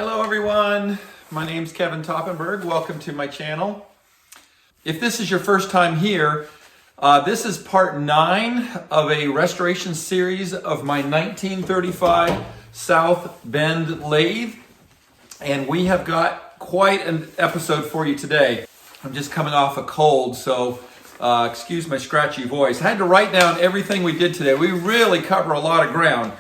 Hello everyone, my name's Kevin Toppenberg. Welcome to my channel. If this is your first time here, this is part 9 of a restoration series of my 1935 South Bend Lathe. And we have got quite an episode for you today. I'm just coming off a cold, so excuse my scratchy voice. I had to write down everything we did today. We really cover a lot of ground.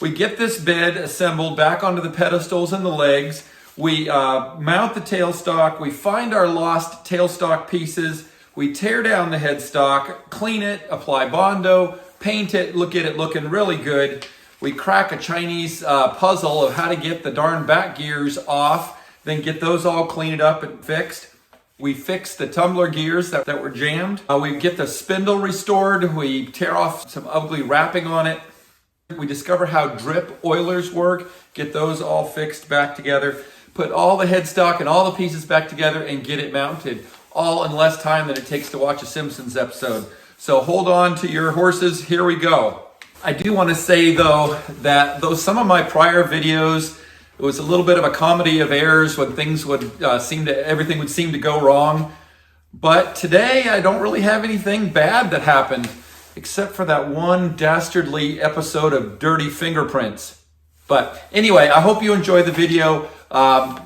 We get this bed assembled back onto the pedestals and the legs. We mount the tailstock. We find our lost tailstock pieces. We tear down the headstock, clean it, apply Bondo, paint it, look at it looking really good. We crack a Chinese puzzle of how to get the darn back gears off, then get those all cleaned up and fixed. We fix the tumbler gears that were jammed. We get the spindle restored. We tear off some ugly wrapping on it. We discover how drip oilers work, get those all fixed back together, put all the headstock and all the pieces back together and get it mounted, all in less time than it takes to watch a Simpsons episode. So hold on to your horses, here we go. I do want to say though, that though some of my prior videos, it was a little bit of a comedy of errors when things would everything would seem to go wrong. But today I don't really have anything bad that happened, except for that one dastardly episode of Dirty Fingerprints. But anyway, I hope you enjoy the video.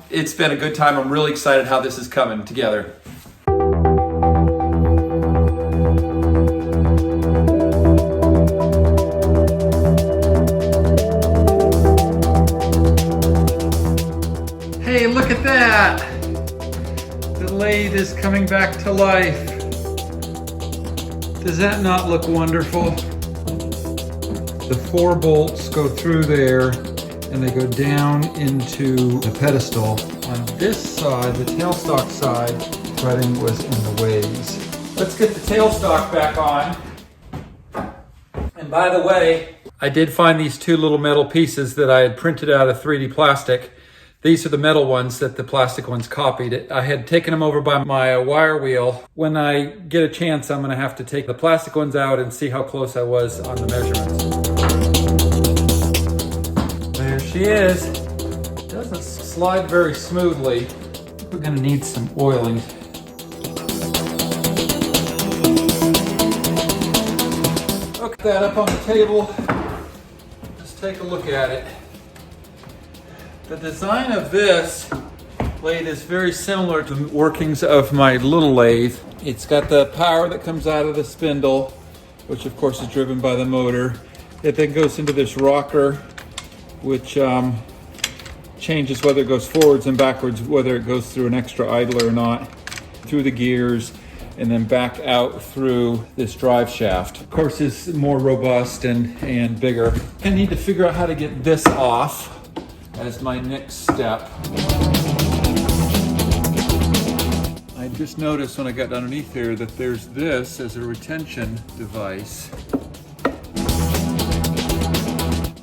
It's been a good time. I'm really excited how this is coming together. Hey, look at that! The lathe is coming back to life. Does that not look wonderful? The 4 bolts go through there and they go down into the pedestal. On this side, the tailstock side, threading was in the ways. Let's get the tailstock back on. And by the way, I did find these 2 little metal pieces that I had printed out of 3D plastic. These are the metal ones that the plastic ones copied. I had taken them over by my wire wheel. When I get a chance, I'm gonna have to take the plastic ones out and see how close I was on the measurements. There she is. It doesn't slide very smoothly. We're gonna need some oiling. Hook that up on the table. Let's take a look at it. The design of this lathe is very similar to the workings of my little lathe. It's got the power that comes out of the spindle, which of course is driven by the motor. It then goes into this rocker, which changes whether it goes forwards and backwards, whether it goes through an extra idler or not, through the gears, and then back out through this drive shaft. Of course, it's more robust and bigger. I need to figure out how to get this off as my next step. I just noticed when I got underneath here that there's this as a retention device.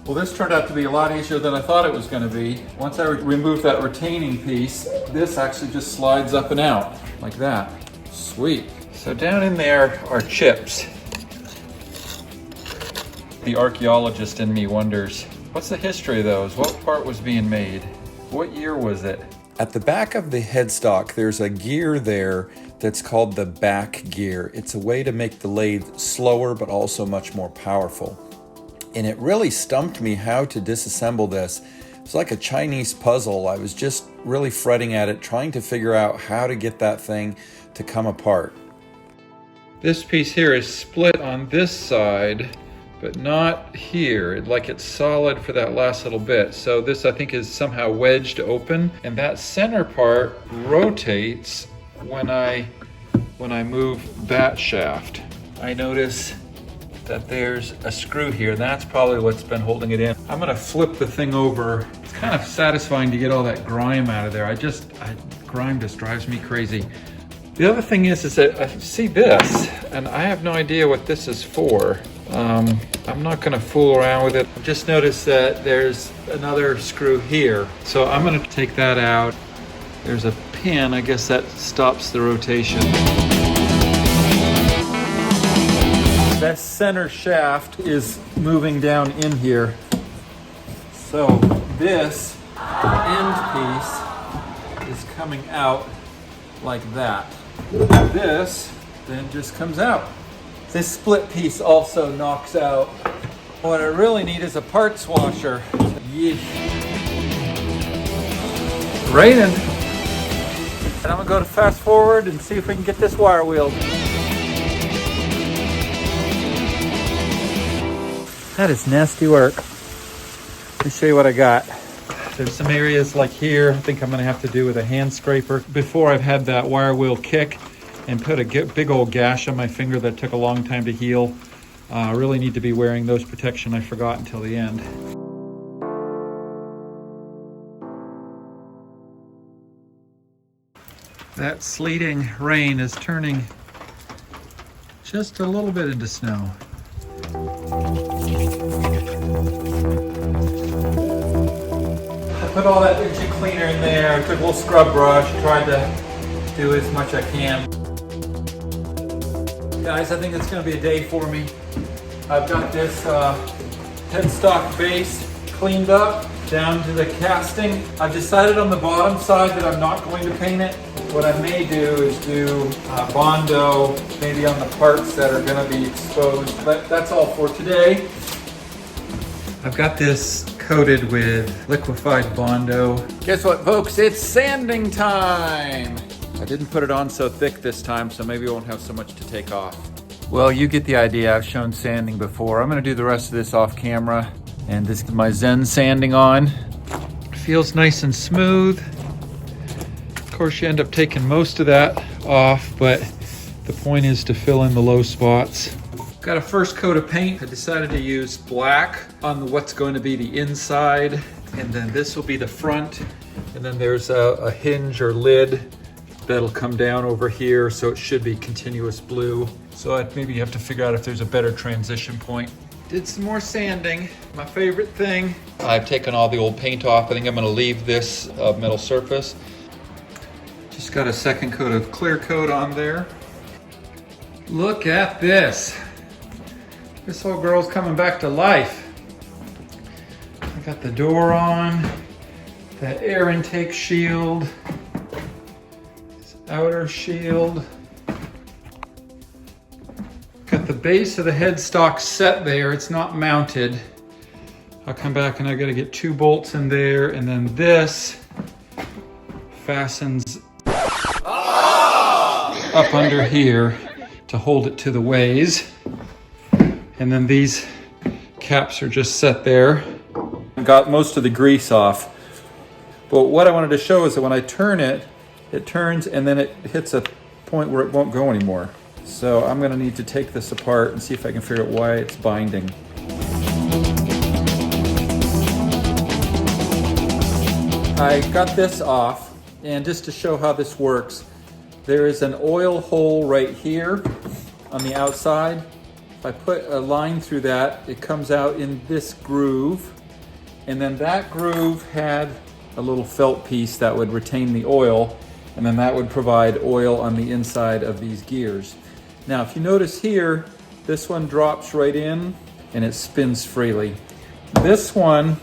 Well, this turned out to be a lot easier than I thought it was going to be. Once I removed that retaining piece, this actually just slides up and out like that. Sweet. So down in there are chips. The archaeologist in me wonders, what's the history of those? What part was being made? What year was it? At the back of the headstock, there's a gear there that's called the back gear. It's a way to make the lathe slower, but also much more powerful. And it really stumped me how to disassemble this. It's like a Chinese puzzle. I was just really fretting at it, trying to figure out how to get that thing to come apart. This piece here is split on this side, but not here. Like it's solid for that last little bit. So this I think is somehow wedged open, and that center part rotates when I move that shaft. I notice that there's a screw here. That's probably what's been holding it in. I'm gonna flip the thing over. It's kind of satisfying to get all that grime out of there. Grime just drives me crazy. The other thing is that I see this, and I have no idea what this is for. I'm not going to fool around with it. I just noticed that there's another screw here. So I'm going to take that out. There's a pin, I guess that stops the rotation. That center shaft is moving down in here. So this end piece is coming out like that. This then just comes out. This split piece also knocks out. What I really need is a parts washer. Yeesh. Raining. And I'm gonna go to fast forward and see if we can get this wire wheeled. That is nasty work. Let me show you what I got. There's some areas like here I think I'm gonna have to do with a hand scraper. Before I've had that wire wheel kick and put a big old gash on my finger that took a long time to heal. I really need to be wearing those protection. I forgot until the end. That sleeting rain is turning just a little bit into snow. I put all that engine cleaner in there. I took a little scrub brush, tried to do as much I can. Guys, I think it's going to be a day for me. I've got this headstock base cleaned up down to the casting. I've decided on the bottom side that I'm not going to paint it. What I may do is do Bondo maybe on the parts that are going to be exposed. But that's all for today. I've got this coated with liquefied Bondo. Guess what, folks? It's sanding time. I didn't put it on so thick this time, so maybe I won't have so much to take off. Well, you get the idea. I've shown sanding before. I'm gonna do the rest of this off camera. And this is my Zen sanding on. Feels nice and smooth. Of course, you end up taking most of that off, but the point is to fill in the low spots. Got a first coat of paint. I decided to use black on what's going to be the inside, and then this will be the front. And then there's a hinge or lid that'll come down over here, so it should be continuous blue. So I'd maybe have to figure out if there's a better transition point. Did some more sanding, my favorite thing. I've taken all the old paint off. I think I'm gonna leave this metal surface. Just got a second coat of clear coat on there. Look at this. This whole girl's coming back to life. I got the door on, that air intake shield, this outer shield. Got the base of the headstock set there. It's not mounted. I'll come back and I gotta get 2 bolts in there, and then this fastens up under here to hold it to the ways. And then these caps are just set there. Got most of the grease off. But what I wanted to show is that when I turn it, it turns and then it hits a point where it won't go anymore. So I'm gonna need to take this apart and see if I can figure out why it's binding. I got this off, and just to show how this works, there is an oil hole right here on the outside. If I put a line through that, it comes out in this groove, and then that groove had a little felt piece that would retain the oil, and then that would provide oil on the inside of these gears. Now, if you notice here, this one drops right in and it spins freely. This one,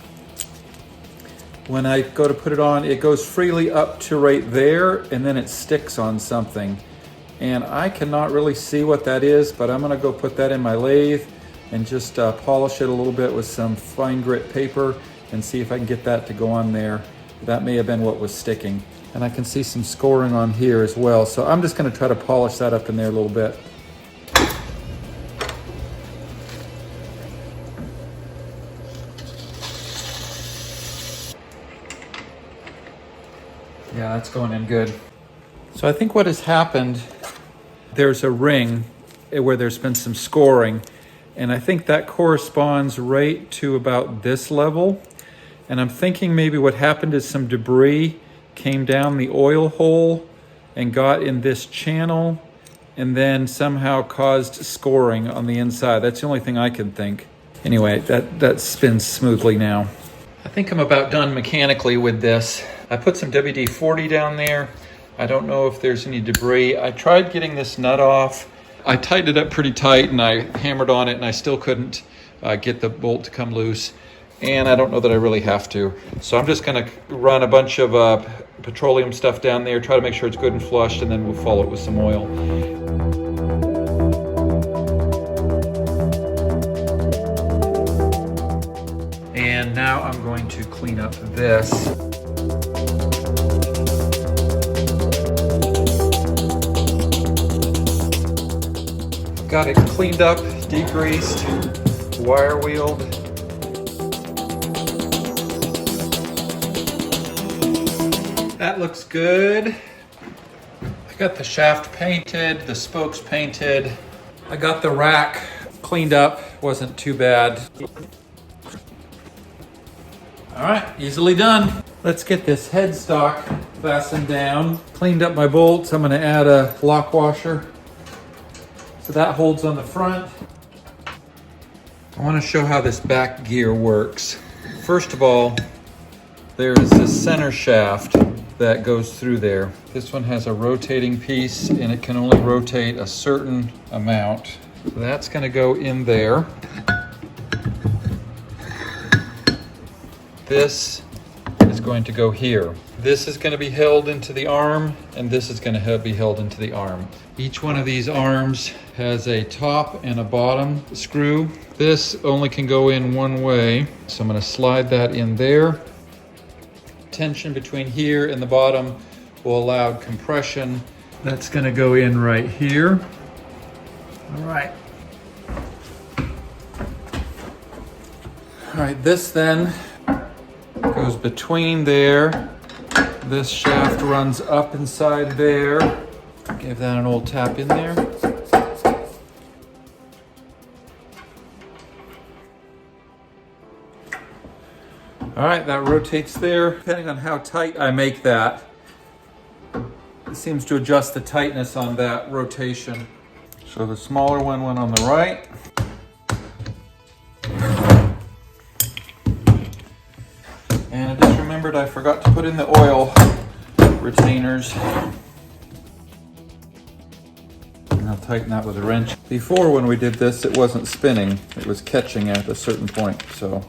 when I go to put it on, it goes freely up to right there, and then it sticks on something. And I cannot really see what that is, but I'm gonna go put that in my lathe and just polish it a little bit with some fine grit paper and see if I can get that to go on there. That may have been what was sticking. And I can see some scoring on here as well. So I'm just gonna try to polish that up in there a little bit. Yeah, that's going in good. So I think what has happened, there's a ring where there's been some scoring, and I think that corresponds right to about this level. And I'm thinking maybe what happened is some debris came down the oil hole and got in this channel and then somehow caused scoring on the inside. That's the only thing I can think. Anyway, that spins smoothly now. I think I'm about done mechanically with this. I put some WD-40 down there. I don't know if there's any debris. I tried getting this nut off. I tightened it up pretty tight and I hammered on it and I still couldn't get the bolt to come loose. and I don't know that I really have to. So I'm just gonna run a bunch of petroleum stuff down there, try to make sure it's good and flushed, and then we'll follow it with some oil. And now I'm going to clean up this. Got it cleaned up, degreased, wire wheeled. That looks good. I got the shaft painted, the spokes painted. I got the rack cleaned up, wasn't too bad. All right, easily done. Let's get this headstock fastened down. Cleaned up my bolts. I'm gonna add a lock washer. So that holds on the front. I wanna show how this back gear works. First of all, there's this center shaft that goes through there. This one has a rotating piece and it can only rotate a certain amount. So that's gonna go in there. This is going to go here. This is going to be held into the arm, and this is going to be held into the arm. Each one of these arms has a top and a bottom screw. This only can go in one way, so I'm going to slide that in there. Tension between here and the bottom will allow compression. That's going to go in right here. All right. All right, this then goes between there. This shaft runs up inside there. Give that an old tap in there. All right, that rotates there. Depending on how tight I make that, it seems to adjust the tightness on that rotation. So the smaller one went on the right. And I just remembered I forgot to put in the oil retainers. And I'll tighten that with a wrench. Before, when we did this, it wasn't spinning. It was catching at a certain point. So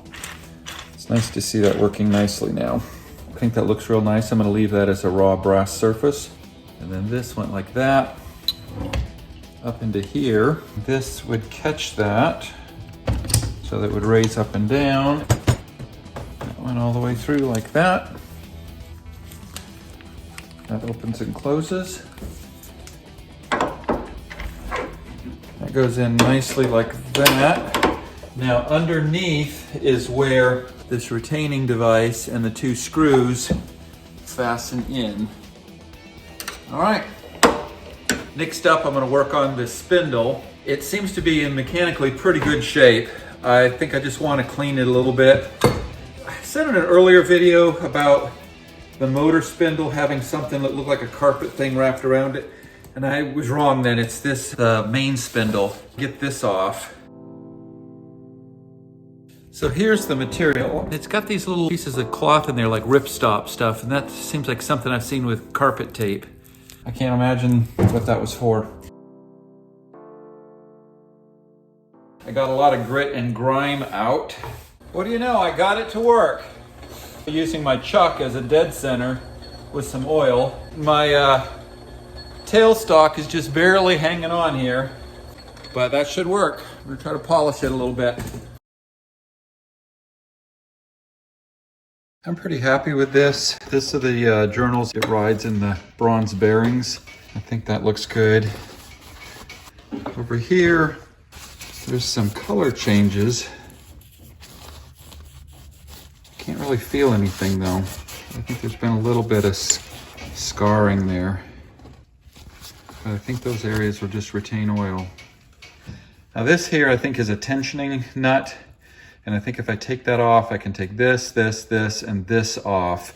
it's nice to see that working nicely now. I think that looks real nice. I'm going to leave that as a raw brass surface. And then this went like that up into here. This would catch that, so that would raise up and down. Went all the way through like that. That opens and closes. That goes in nicely like that. Now underneath is where this retaining device and the two screws fasten in. All right. Next up, I'm going to work on this spindle. It seems to be in mechanically pretty good shape. I think I just want to clean it a little bit. I said in an earlier video about the motor spindle having something that looked like a carpet thing wrapped around it, and I was wrong then. It's this main spindle. Get this off. So here's the material. It's got these little pieces of cloth in there, like ripstop stuff, and that seems like something I've seen with carpet tape. I can't imagine what that was for. I got a lot of grit and grime out. What do you know, I got it to work. Using my chuck as a dead center with some oil. My tailstock is just barely hanging on here, but that should work. I'm gonna try to polish it a little bit. I'm pretty happy with this. This are the journals. It rides in the bronze bearings. I think that looks good. Over here, there's some color changes. Can't really feel anything though. I think there's been a little bit of scarring there. But I think those areas will just retain oil. Now this here I think is a tensioning nut. And I think if I take that off, I can take this, this, and this off.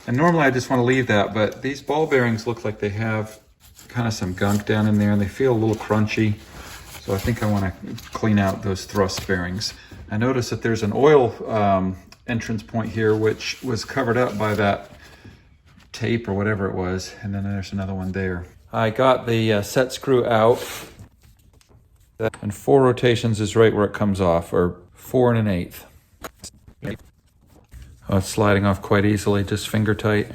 And normally I just want to leave that, but these ball bearings look like they have kind of some gunk down in there and they feel a little crunchy. So I think I want to clean out those thrust bearings. I noticed that there's an oil entrance point here, which was covered up by that tape or whatever it was. And then there's another one there. I got the set screw out. And 4 rotations is right where it comes off, or 4 1/8. Oh, it's sliding off quite easily, just finger tight.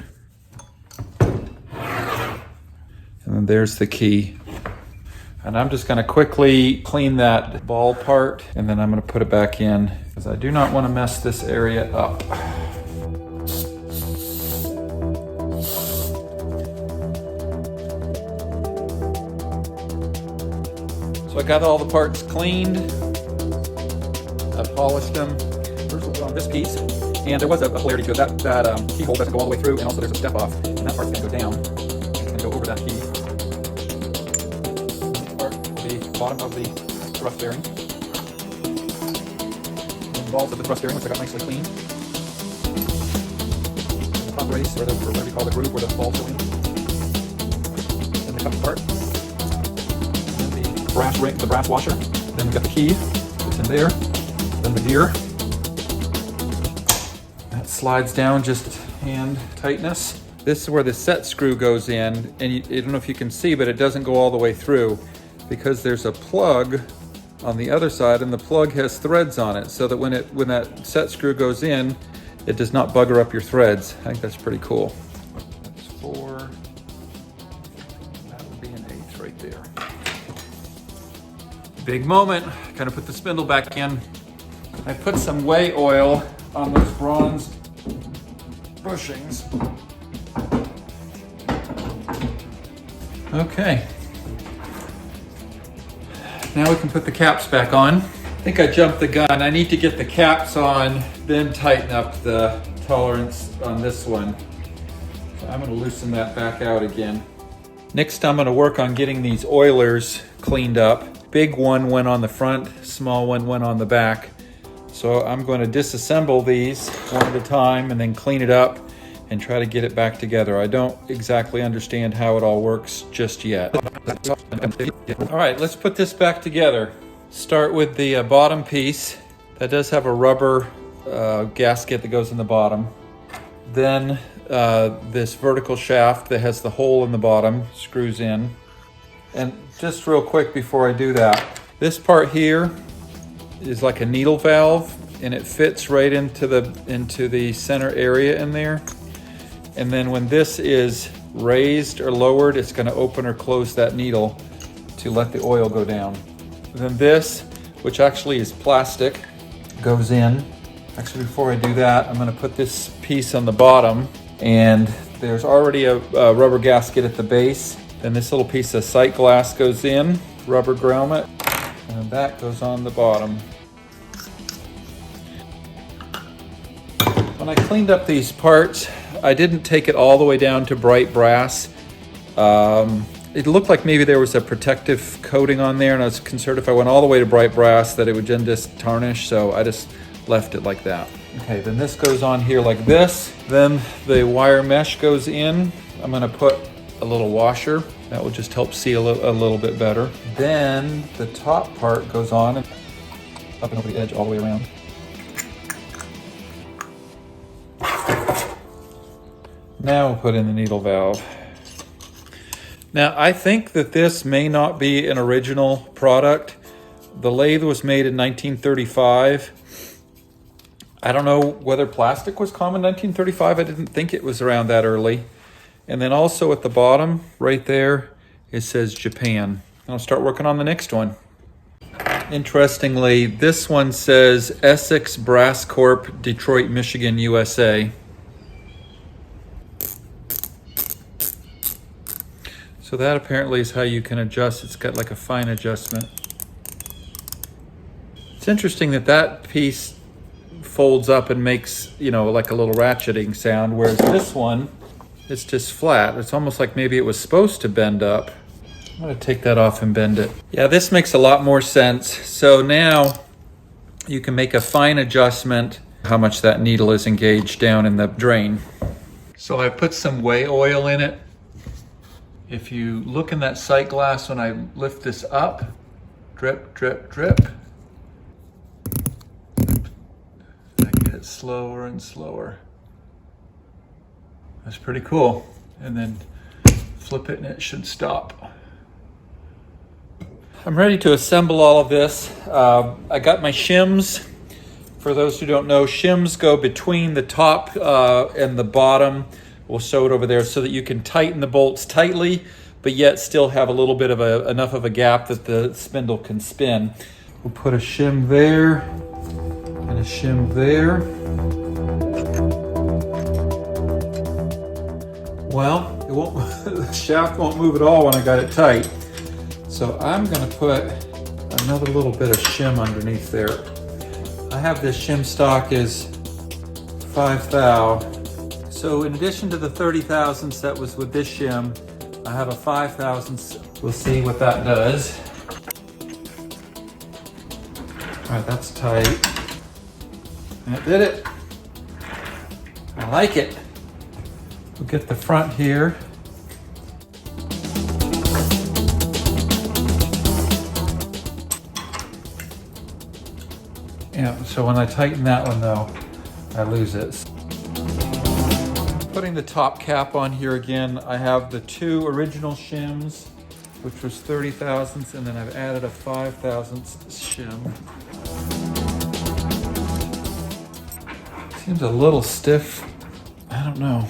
And then there's the key. And I'm just gonna quickly clean that ball part, and then I'm gonna put it back in, because I do not wanna mess this area up. So I got all the parts cleaned. I polished them. First on this piece, and there was a polarity to it. That keyhole doesn't go all the way through, and also there's a step off, and that part's gonna go down. It's gonna go over that key. The bottom of the thrust bearing. The balls of the thrust bearing, which I got nicely clean. The top brace, or whatever you call the groove where the balls go in. Then the cutting part. Then the brass ring, the brass washer. Then we've got the key. It's in there. Then the gear. That slides down just hand tightness. This is where the set screw goes in, and I don't know if you can see, but it doesn't go all the way through because there's a plug on the other side, and the plug has threads on it, so that when that set screw goes in, it does not bugger up your threads. I think that's pretty cool. That's 4. That would be an 8 right there. Big moment. Kind of put the spindle back in. I put some whey oil on those bronze bushings. Okay. Now we can put the caps back on. I think I jumped the gun. I need to get the caps on, then tighten up the tolerance on this one. So I'm gonna loosen that back out again. Next, I'm gonna work on getting these oilers cleaned up. Big one went on the front, small one went on the back. So I'm going to disassemble these one at a time and then clean it up and try to get it back together. I don't exactly understand how it all works just yet. All right, let's put this back together. Start with the bottom piece. That does have a rubber gasket that goes in the bottom. Then this vertical shaft that has the hole in the bottom screws in. And just real quick before I do that, this part here is like a needle valve, and it fits right into the center area in there. And then when this is raised or lowered, it's going to open or close that needle to let the oil go down. And then this, which actually is plastic, goes in. Actually, before I do that, I'm going to put this piece on the bottom, and there's already a rubber gasket at the base. Then this little piece of sight glass goes in, rubber grommet, and that goes on the bottom. When I cleaned up these parts, I didn't take it all the way down to bright brass. It looked like maybe there was a protective coating on there, and I was concerned if I went all the way to bright brass that it would then just tarnish, so I just left it like that. Okay, then this goes on here like this. Then the wire mesh goes in. I'm gonna put a little washer. That will just help seal it a little bit better. Then the top part goes on and up and over the edge all the way around. Now we'll put in the needle valve. Now I think that this may not be an original product. The lathe was made in 1935. I don't know whether plastic was common in 1935. I didn't think it was around that early. And then also at the bottom, right there, it says Japan. I'll start working on the next one. Interestingly, this one says Essex Brass Corp, Detroit, Michigan, USA. So that apparently is how you can adjust. It's got like a fine adjustment. It's interesting that that piece folds up and makes, you know, like a little ratcheting sound, whereas this one, it's just flat. It's almost like maybe it was supposed to bend up. I'm gonna take that off and bend it. Yeah, this makes a lot more sense. So now you can make a fine adjustment how much that needle is engaged down in the drain. So I put some whey oil in it. If you look in that sight glass when I lift this up, drip, drip, drip. I get slower and slower. That's pretty cool. And then flip it and it should stop. I'm ready to assemble all of this. I got my shims For those who don't know, shims go between the top and the bottom. We'll show it over there so that you can tighten the bolts tightly, but yet still have a little bit of enough of a gap that the spindle can spin. We'll put a shim there and a shim there. Well, it won't, the shaft won't move at all when I got it tight. So I'm gonna put another little bit of shim underneath there. I have this shim stock is 5 thou. So in addition to the 30 thousandths that was with this shim, I have a 5 thousandths. We'll see what that does. All right, that's tight. That did it. I like it. We'll get the front here. Yeah, so when I tighten that one though, I lose it. Putting the top cap on here again, I have the 2 original shims, which was 30 thousandths, and then I've added a 5 thousandths shim. Seems a little stiff. I don't know.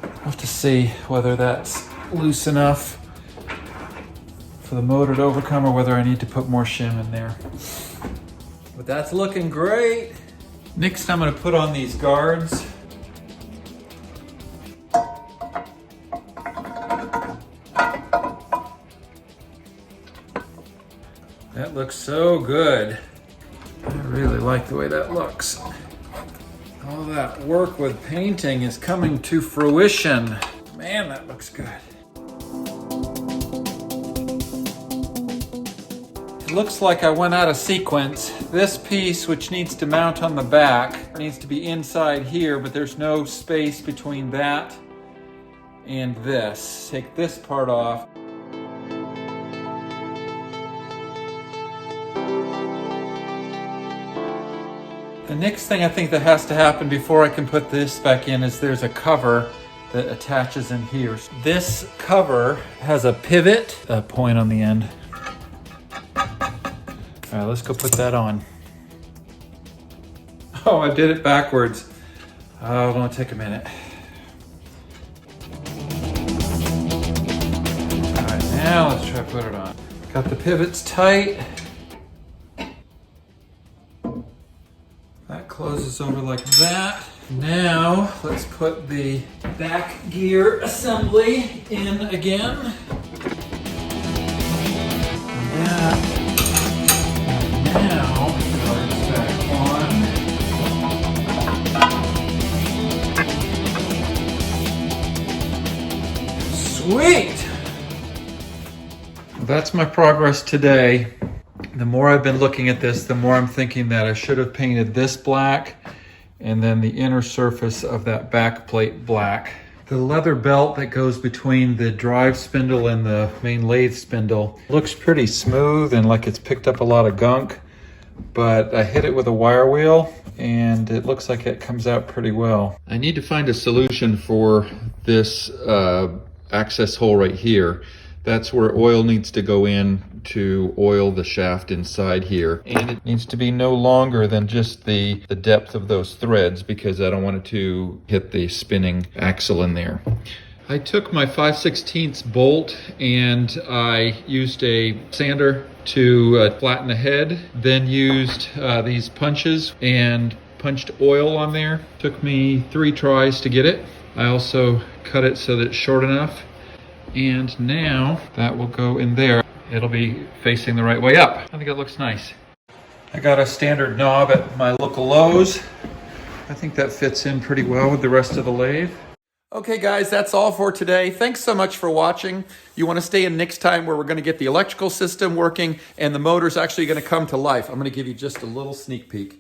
I'll have to see whether that's loose enough for the motor to overcome or whether I need to put more shim in there. But that's looking great. Next, I'm going to put on these guards. That looks so good. I really like the way that looks. All that work with painting is coming to fruition. Man, that looks good. It looks like I went out of sequence. This piece, which needs to mount on the back, needs to be inside here, but there's no space between that and this. Take this part off. The next thing I think that has to happen before I can put this back in is there's a cover that attaches in here. This cover has a pivot, a point on the end. All right, let's go put that on. Oh, I did it backwards. Oh, it's gonna take a minute. All right, now let's try to put it on. Got the pivots tight. That closes over like that. Now, let's put the back gear assembly in again. And that. Now, guards back on. Sweet! That's my progress today. The more I've been looking at this, the more I'm thinking that I should have painted this black and then the inner surface of that back plate black. The leather belt that goes between the drive spindle and the main lathe spindle looks pretty smooth and like it's picked up a lot of gunk, but I hit it with a wire wheel and it looks like it comes out pretty well. I need to find a solution for this access hole right here. That's where oil needs to go in to oil the shaft inside here. And it needs to be no longer than just the depth of those threads because I don't want it to hit the spinning axle in there. I took my 5/16 bolt and I used a sander to flatten the head, then used these punches and punched oil on there. Took me 3 tries to get it. I also cut it so that it's short enough. And now that will go in there. It'll be facing the right way up. I think it looks nice. I got a standard knob at my local Lowe's. I think that fits in pretty well with the rest of the lathe. Okay guys, that's all for today. Thanks so much for watching. You want to stay in next time where we're going to get the electrical system working and the motor's actually going to come to life. I'm going to give you just a little sneak peek.